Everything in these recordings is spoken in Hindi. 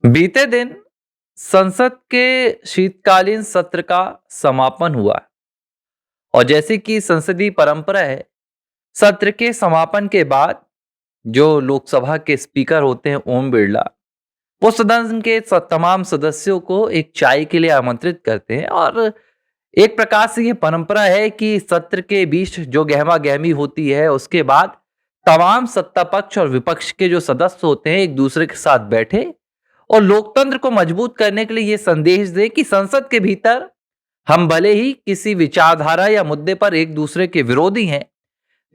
बीते दिन संसद के शीतकालीन सत्र का समापन हुआ और जैसे कि संसदीय परंपरा है, सत्र के समापन के बाद जो लोकसभा के स्पीकर होते हैं ओम बिरला, वो सदन के तमाम सदस्यों को एक चाय के लिए आमंत्रित करते हैं और एक प्रकार से ये परंपरा है कि सत्र के बीच जो गहमा गहमी होती है उसके बाद तमाम सत्ता पक्ष और विपक्ष के जो सदस्य होते हैं एक दूसरे के साथ बैठे और लोकतंत्र को मजबूत करने के लिए ये संदेश दें कि संसद के भीतर हम भले ही किसी विचारधारा या मुद्दे पर एक दूसरे के विरोधी हैं,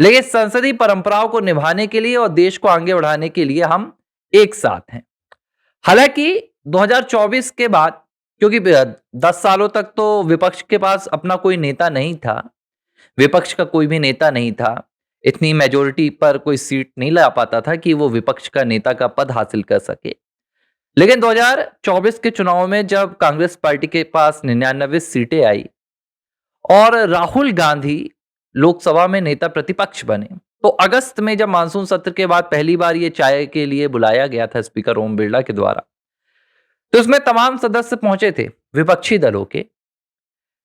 लेकिन संसदीय परंपराओं को निभाने के लिए और देश को आगे बढ़ाने के लिए हम एक साथ हैं। हालांकि 2024 के बाद, क्योंकि 10 सालों तक तो विपक्ष के पास अपना कोई नेता नहीं था, विपक्ष का कोई भी नेता नहीं था, इतनी मेजोरिटी पर कोई सीट नहीं ला पाता था कि वो विपक्ष का नेता का पद हासिल कर सके। लेकिन 2024 के चुनाव में जब कांग्रेस पार्टी के पास 99 सीटें आई और राहुल गांधी लोकसभा में नेता प्रतिपक्ष बने, तो अगस्त में जब मानसून सत्र के बाद पहली बार ये चाय के लिए बुलाया गया था स्पीकर ओम बिरला के द्वारा, तो उसमें तमाम सदस्य पहुंचे थे विपक्षी दलों के।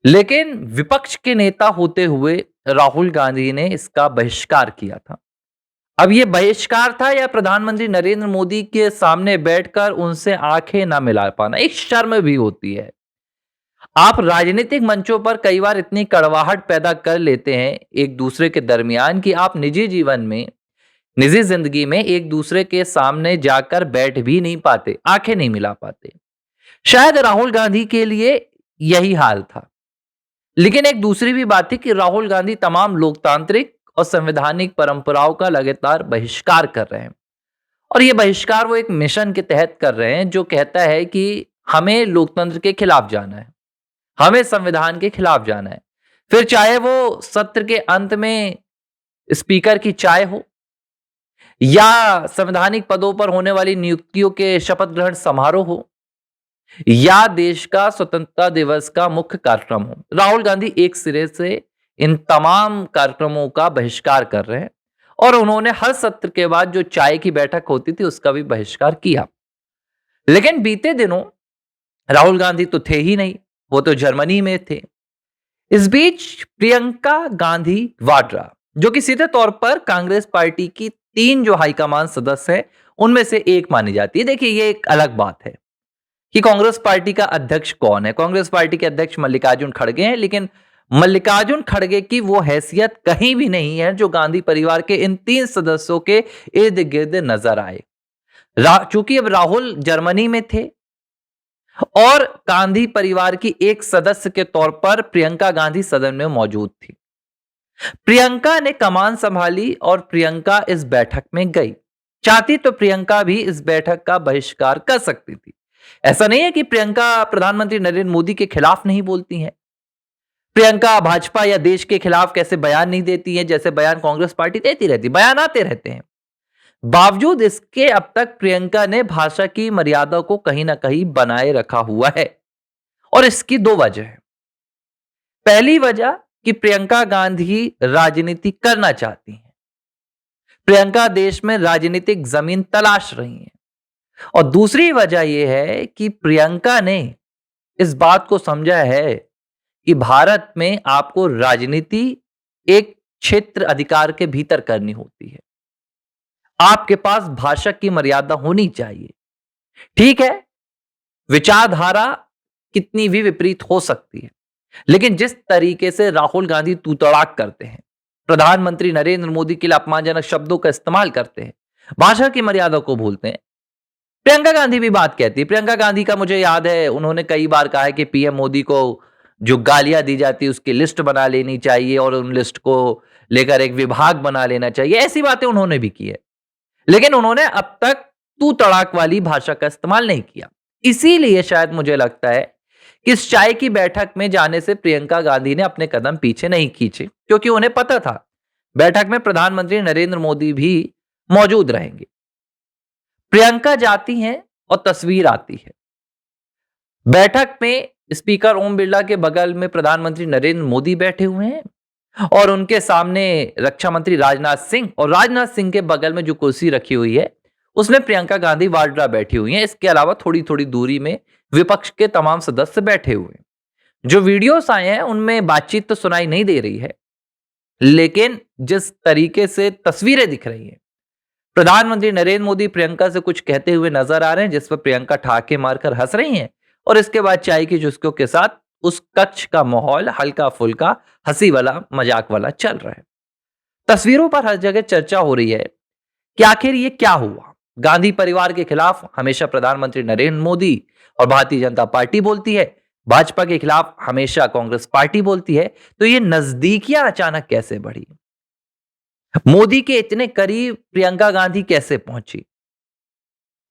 लेकिन विपक्ष के नेता होते हुए राहुल गांधी ने इसका बहिष्कार किया था। अब ये बहिष्कार था या प्रधानमंत्री नरेंद्र मोदी के सामने बैठकर उनसे आंखें ना मिला पाना, एक शर्म भी होती है। आप राजनीतिक मंचों पर कई बार इतनी कड़वाहट पैदा कर लेते हैं एक दूसरे के दरमियान कि आप निजी जीवन में, निजी जिंदगी में एक दूसरे के सामने जाकर बैठ भी नहीं पाते, आंखें नहीं मिला पाते। शायद राहुल गांधी के लिए यही हाल था। लेकिन एक दूसरी भी बात थी कि राहुल गांधी तमाम लोकतांत्रिक और संवैधानिक परंपराओं का लगातार बहिष्कार कर रहे हैं और ये बहिष्कार वो एक मिशन के तहत कर रहे हैं जो कहता है कि हमें लोकतंत्र के खिलाफ जाना है, हमें संविधान के खिलाफ जाना है। फिर चाहे वो सत्र के अंत में स्पीकर की चाय हो या संवैधानिक पदों पर होने वाली नियुक्तियों के शपथ ग्रहण समारोह हो या देश का स्वतंत्रता दिवस का मुख्य कार्यक्रम हो, राहुल गांधी एक सिरे से इन तमाम कार्यक्रमों का बहिष्कार कर रहे हैं और उन्होंने हर सत्र के बाद जो चाय की बैठक होती थी उसका भी बहिष्कार किया। लेकिन बीते दिनों राहुल गांधी तो थे ही नहीं, वो तो जर्मनी में थे। इस बीच प्रियंका गांधी वाड्रा, जो कि सीधे तौर पर कांग्रेस पार्टी की 3 जो हाईकमान सदस्य हैं उनमें से एक मानी जाती है। देखिए, ये एक अलग बात है कि कांग्रेस पार्टी का अध्यक्ष कौन है। कांग्रेस पार्टी के अध्यक्ष मल्लिकार्जुन खड़गे हैं, लेकिन मल्लिकार्जुन खड़गे की वो हैसियत कहीं भी नहीं है जो गांधी परिवार के इन 3 सदस्यों के इर्द गिर्द नजर आए। चूंकि अब राहुल जर्मनी में थे और गांधी परिवार की एक सदस्य के तौर पर प्रियंका गांधी सदन में मौजूद थी। प्रियंका ने कमान संभाली और प्रियंका इस बैठक में गई। चाहती तो प्रियंका भी इस बैठक का बहिष्कार कर सकती थी। ऐसा नहीं है कि प्रियंका प्रधानमंत्री नरेंद्र मोदी के खिलाफ नहीं बोलती हैं। प्रियंका भाजपा या देश के खिलाफ कैसे बयान नहीं देती है, जैसे बयान कांग्रेस पार्टी देती रहती, बयान आते रहते हैं। बावजूद इसके अब तक प्रियंका ने भाषा की मर्यादा को कहीं ना कहीं बनाए रखा हुआ है और इसकी 2 वजह है। पहली वजह कि प्रियंका गांधी राजनीति करना चाहती हैं। प्रियंका देश में राजनीतिक जमीन तलाश रही हैं और दूसरी वजह यह है कि प्रियंका ने इस बात को समझा है कि भारत में आपको राजनीति एक क्षेत्र अधिकार के भीतर करनी होती है। आपके पास भाषा की मर्यादा होनी चाहिए। ठीक है, विचारधारा कितनी भी विपरीत हो सकती है, लेकिन जिस तरीके से राहुल गांधी तू तड़ाक करते हैं, प्रधानमंत्री नरेंद्र मोदी के लिए अपमानजनक शब्दों का इस्तेमाल करते हैं, भाषा की मर्यादा को भूलते हैं। प्रियंका गांधी भी बात कहती है। प्रियंका गांधी का मुझे याद है, उन्होंने कई बार कहा है कि पीएम मोदी को जो गालियां दी जाती है उसकी लिस्ट बना लेनी चाहिए और उन लिस्ट को लेकर एक विभाग बना लेना चाहिए। ऐसी बातें उन्होंने भी की है, लेकिन उन्होंने अब तक तू तड़ाक वाली भाषा का इस्तेमाल नहीं किया। इसीलिए शायद मुझे लगता है कि इस चाय की बैठक में जाने से प्रियंका गांधी ने अपने कदम पीछे नहीं खींचे, क्योंकि उन्हें पता था बैठक में प्रधानमंत्री नरेंद्र मोदी भी मौजूद रहेंगे। प्रियंका जाती हैं और तस्वीर आती है। बैठक में स्पीकर ओम बिरला के बगल में प्रधानमंत्री नरेंद्र मोदी बैठे हुए हैं और उनके सामने रक्षा मंत्री राजनाथ सिंह, और राजनाथ सिंह के बगल में जो कुर्सी रखी हुई है उसमें प्रियंका गांधी वाड्रा बैठी हुई हैं। इसके अलावा थोड़ी थोड़ी दूरी में विपक्ष के तमाम सदस्य बैठे हुए हैं। जो वीडियोस आए हैं उनमें बातचीत तो सुनाई नहीं दे रही है, लेकिन जिस तरीके से तस्वीरें दिख रही हैं, प्रधानमंत्री नरेंद्र मोदी प्रियंका से कुछ कहते हुए नजर आ रहे हैं, जिस पर प्रियंका ठाके मारकर हंस रही हैं, और इसके बाद चाय की चुस्कियों के साथ उस कक्ष का माहौल हल्का फुल्का हंसी वाला मजाक वाला चल रहा है। तस्वीरों पर हर जगह चर्चा हो रही है कि आखिर ये क्या हुआ। गांधी परिवार के खिलाफ हमेशा प्रधानमंत्री नरेंद्र मोदी और भारतीय जनता पार्टी बोलती है, भाजपा के खिलाफ हमेशा कांग्रेस पार्टी बोलती है। तो ये नजदीकियां अचानक कैसे बढ़ी? मोदी के इतने करीब प्रियंका गांधी कैसे पहुंची?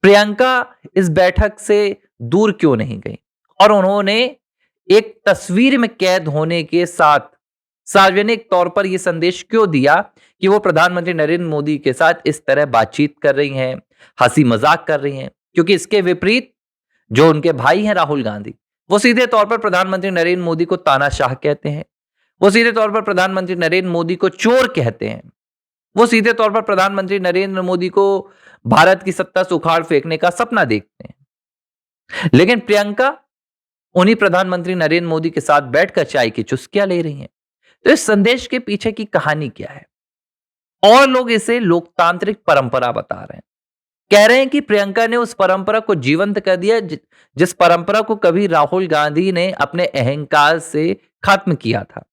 प्रियंका इस बैठक से दूर क्यों नहीं गई? और उन्होंने एक तस्वीर में कैद होने के साथ सार्वजनिक तौर पर यह संदेश क्यों दिया कि वो प्रधानमंत्री नरेंद्र मोदी के साथ इस तरह बातचीत कर रही हैं, हंसी मजाक कर रही हैं? क्योंकि इसके विपरीत जो उनके भाई हैं राहुल गांधी, वो सीधे तौर पर प्रधानमंत्री नरेंद्र मोदी को तानाशाह कहते हैं। वो सीधे तौर पर प्रधानमंत्री नरेंद्र मोदी को चोर कहते हैं। वो सीधे तौर पर प्रधानमंत्री नरेंद्र मोदी को भारत की सत्ता से उखाड़ फेंकने का सपना देखते हैं। लेकिन प्रियंका उन्हीं प्रधानमंत्री नरेंद्र मोदी के साथ बैठकर चाय की चुस्कियां ले रही हैं। तो इस संदेश के पीछे की कहानी क्या है? और लोग इसे लोकतांत्रिक परंपरा बता रहे हैं। कह रहे हैं कि प्रियंका ने उस परंपरा को जीवंत कर दिया जिस परंपरा को कभी राहुल गांधी ने अपने अहंकार से खत्म किया था,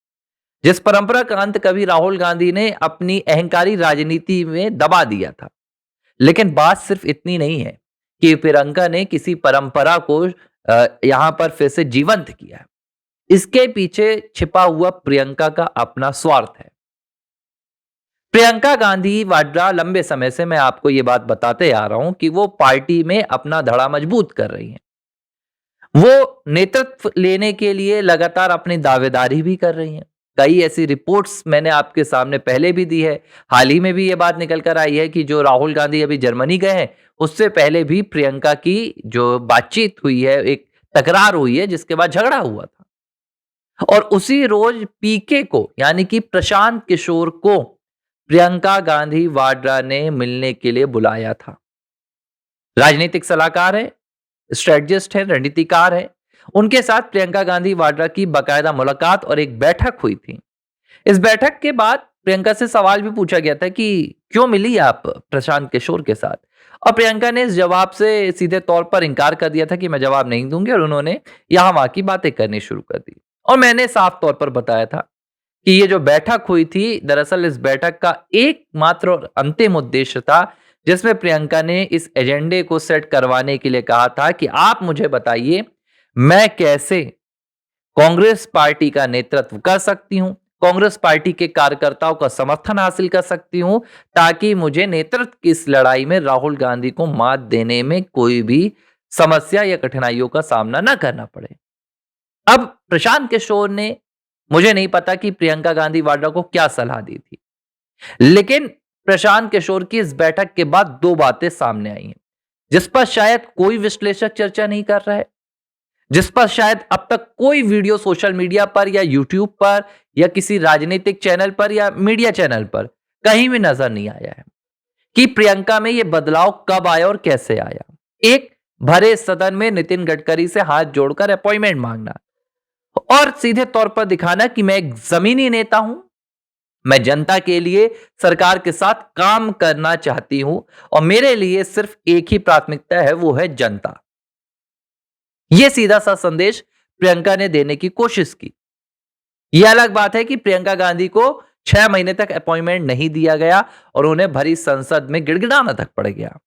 जिस परंपरा का अंत कभी राहुल गांधी ने अपनी अहंकारी राजनीति में दबा दिया था। लेकिन बात सिर्फ इतनी नहीं है कि प्रियंका ने किसी परंपरा को यहां पर फिर से जीवंत किया। इसके पीछे छिपा हुआ प्रियंका का अपना स्वार्थ है। प्रियंका गांधी वाड्रा लंबे समय से, मैं आपको ये बात बताते आ रहा हूं कि वो पार्टी में अपना धड़ा मजबूत कर रही हैं। वो नेतृत्व लेने के लिए लगातार अपनी दावेदारी भी कर रही हैं। कई ऐसी रिपोर्ट्स मैंने आपके सामने पहले भी दी है। हाल ही में भी ये बात निकल कर आई है कि जो राहुल गांधी अभी जर्मनी गए हैं, उससे पहले भी प्रियंका की जो बातचीत हुई है, एक तकरार हुई है जिसके बाद झगड़ा हुआ था। और उसी रोज पीके को, यानी कि प्रशांत किशोर को, प्रियंका गांधी वाड्रा ने मिलने के लिए बुलाया था। राजनीतिक सलाहकार है, स्ट्रेटजिस्ट है, रणनीतिकार है। उनके साथ प्रियंका गांधी वाड्रा की बाकायदा मुलाकात और एक बैठक हुई थी। इस बैठक के बाद प्रियंका से सवाल भी पूछा गया था कि क्यों मिली आप प्रशांत किशोर के साथ, और प्रियंका ने इस जवाब से सीधे तौर पर इनकार कर दिया था कि मैं जवाब नहीं दूंगी, और उन्होंने यहां वहां की बातें करनी शुरू कर दी। और मैंने साफ तौर पर बताया था कि ये जो बैठक हुई थी, दरअसल इस बैठक का एकमात्र और अंतिम उद्देश्य था, जिसमें प्रियंका ने इस एजेंडे को सेट करवाने के लिए कहा था कि आप मुझे बताइए, मैं कैसे कांग्रेस पार्टी का नेतृत्व कर सकती हूं, कांग्रेस पार्टी के कार्यकर्ताओं का समर्थन हासिल कर सकती हूं, ताकि मुझे नेतृत्व की इस लड़ाई में राहुल गांधी को मात देने में कोई भी समस्या या कठिनाइयों का सामना न करना पड़े। अब प्रशांत किशोर ने, मुझे नहीं पता कि प्रियंका गांधी वाड्रा को क्या सलाह दी थी, लेकिन प्रशांत किशोर की इस बैठक के बाद दो बातें सामने आई हैं, जिस पर शायद कोई विश्लेषक चर्चा नहीं कर रहा है, जिस पर शायद अब तक कोई वीडियो सोशल मीडिया पर या यूट्यूब पर या किसी राजनीतिक चैनल पर या मीडिया चैनल पर कहीं भी नजर नहीं आया है कि प्रियंका में यह बदलाव कब आया और कैसे आया। एक भरे सदन में नितिन गडकरी से हाथ जोड़कर अपॉइंटमेंट मांगना और सीधे तौर पर दिखाना कि मैं एक जमीनी नेता हूं, मैं जनता के लिए सरकार के साथ काम करना चाहती हूं, और मेरे लिए सिर्फ एक ही प्राथमिकता है, वो है जनता। यह सीधा सा संदेश प्रियंका ने देने की कोशिश की। यह अलग बात है कि प्रियंका गांधी को 6 महीने तक अपॉइंटमेंट नहीं दिया गया और उन्हें भरी संसद में गिड़गिड़ाना तक पड़ गया,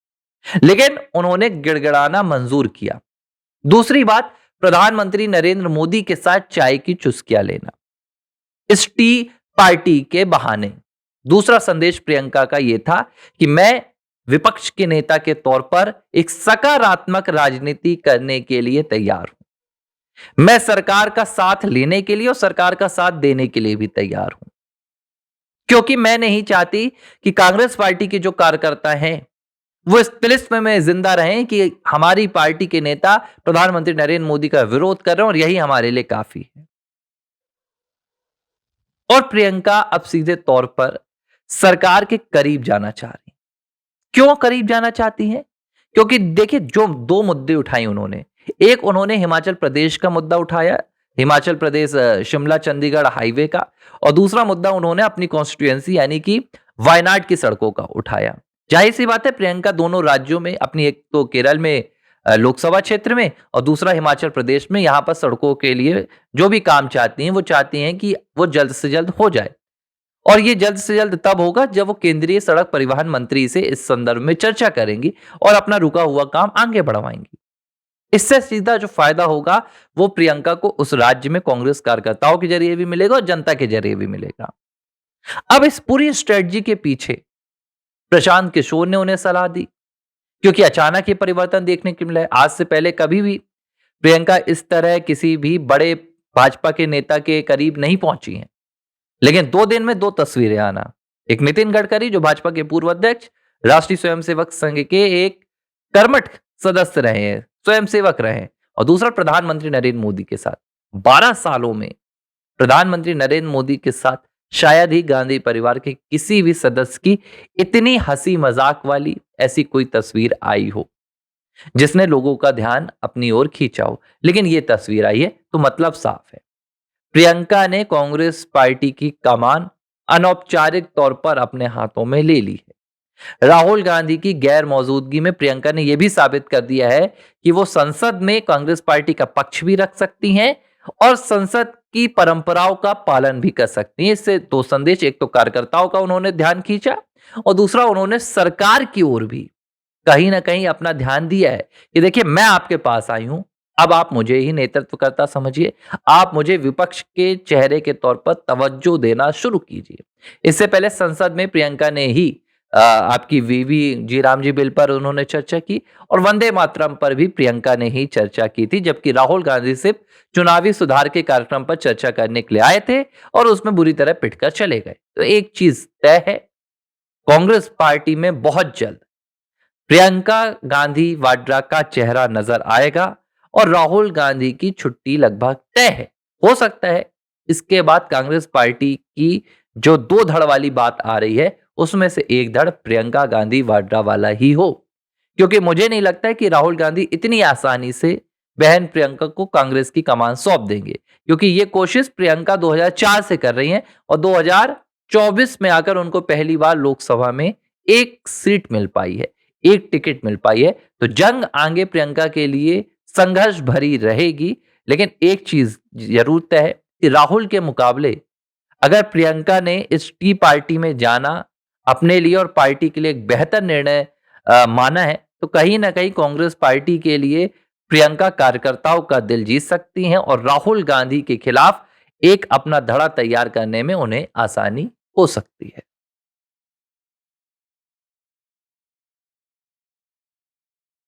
लेकिन उन्होंने गिड़गिड़ाना मंजूर किया। दूसरी बात, प्रधानमंत्री नरेंद्र मोदी के साथ चाय की चुस्कियां लेना, इस टी पार्टी के बहाने। दूसरा संदेश प्रियंका का यह था कि मैं विपक्ष के नेता के तौर पर एक सकारात्मक राजनीति करने के लिए तैयार हूं। मैं सरकार का साथ लेने के लिए और सरकार का साथ देने के लिए भी तैयार हूं, क्योंकि मैं नहीं चाहती कि कांग्रेस पार्टी के जो कार्यकर्ता हैं वो इस तिलिस्म में जिंदा रहें कि हमारी पार्टी के नेता प्रधानमंत्री नरेंद्र मोदी का विरोध कर रहे हैं और यही हमारे लिए काफी है। और प्रियंका अब सीधे तौर पर सरकार के करीब जाना चाह रही, क्यों करीब जाना चाहती हैं? क्योंकि देखिए जो 2 मुद्दे उठाए उन्होंने, एक उन्होंने हिमाचल प्रदेश का मुद्दा उठाया, हिमाचल प्रदेश शिमला चंडीगढ़ हाईवे का, और दूसरा मुद्दा उन्होंने अपनी कॉन्स्टिट्यूएंसी यानी कि वायनाड की सड़कों का उठाया। ज़ाहिर-सी बात है प्रियंका दोनों राज्यों में अपनी एक तो केरल में लोकसभा क्षेत्र में और दूसरा हिमाचल प्रदेश में यहाँ पर सड़कों के लिए जो भी काम चाहती हैं, वो चाहती हैं कि वो जल्द से जल्द हो जाए। और ये जल्द से जल्द तब होगा जब वो केंद्रीय सड़क परिवहन मंत्री से इस संदर्भ में चर्चा करेंगी और अपना रुका हुआ काम आगे बढ़वाएंगी। इससे सीधा जो फायदा होगा वो प्रियंका को उस राज्य में कांग्रेस कार्यकर्ताओं के जरिए भी मिलेगा और जनता के जरिए भी मिलेगा। अब इस पूरी स्ट्रेटजी के पीछे प्रशांत किशोर ने उन्हें सलाह दी, क्योंकि अचानक ये परिवर्तन देखने को मिला है। आज से पहले कभी भी प्रियंका इस तरह किसी भी बड़े भाजपा के नेता के करीब नहीं पहुंची हैं। लेकिन 2 दिन में 2 तस्वीरें आना। एक नितिन गडकरी जो भाजपा के पूर्व अध्यक्ष, राष्ट्रीय स्वयंसेवक संघ के एक कर्मठ सदस्य रहे हैं, स्वयंसेवक रहे हैं, और दूसरा प्रधानमंत्री नरेंद्र मोदी के साथ। 12 सालों में प्रधानमंत्री नरेंद्र मोदी के साथ शायद ही गांधी परिवार के किसी भी सदस्य की इतनी हंसी मजाक वाली ऐसी कोई तस्वीर आई हो जिसने लोगों का ध्यान अपनी ओर खींचा हो। लेकिन ये तस्वीर आई है तो मतलब साफ है, प्रियंका ने कांग्रेस पार्टी की कमान अनौपचारिक तौर पर अपने हाथों में ले ली है। राहुल गांधी की गैर मौजूदगी में प्रियंका ने यह भी साबित कर दिया है कि वो संसद में कांग्रेस पार्टी का पक्ष भी रख सकती हैं और संसद की परंपराओं का पालन भी कर सकती हैं। इससे 2 संदेश, एक तो कार्यकर्ताओं का उन्होंने ध्यान खींचा और दूसरा उन्होंने सरकार की ओर भी कहीं ना कहीं अपना ध्यान दिया है कि देखिए मैं आपके पास आई हूं, अब आप मुझे ही नेतृत्वकर्ता समझिए, आप मुझे विपक्ष के चेहरे के तौर पर तवज्जो देना शुरू कीजिए। इससे पहले संसद में प्रियंका ने ही आपकी वीवी जी राम जी बिल पर उन्होंने चर्चा की और वंदे मातरम पर भी प्रियंका ने ही चर्चा की थी, जबकि राहुल गांधी सिर्फ चुनावी सुधार के कार्यक्रम पर चर्चा करने के लिए आए थे और उसमें बुरी तरह पिटकर चले गए। तो एक चीज तय है, कांग्रेस पार्टी में बहुत जल्द प्रियंका गांधी वाड्रा का चेहरा नजर आएगा और राहुल गांधी की छुट्टी लगभग तय है। हो सकता है इसके बाद कांग्रेस पार्टी की जो 2 धड़ वाली बात आ रही है उसमें से एक धड़ प्रियंका गांधी वाड्रा वाला ही हो, क्योंकि मुझे नहीं लगता है कि राहुल गांधी इतनी आसानी से बहन प्रियंका को कांग्रेस की कमान सौंप देंगे, क्योंकि ये कोशिश प्रियंका 2004 से कर रही हैं और 2024 में आकर उनको पहली बार लोकसभा में 1 सीट मिल पाई है, 1 टिकट मिल पाई है। तो जंग आगे प्रियंका के लिए संघर्ष भरी रहेगी। लेकिन एक चीज जरूर तय है कि राहुल के मुकाबले अगर प्रियंका ने इस टी पार्टी में जाना अपने लिए और पार्टी के लिए एक बेहतर निर्णय माना है, तो कहीं ना कहीं कांग्रेस पार्टी के लिए प्रियंका कार्यकर्ताओं का दिल जीत सकती हैं और राहुल गांधी के खिलाफ एक अपना धड़ा तैयार करने में उन्हें आसानी हो सकती है।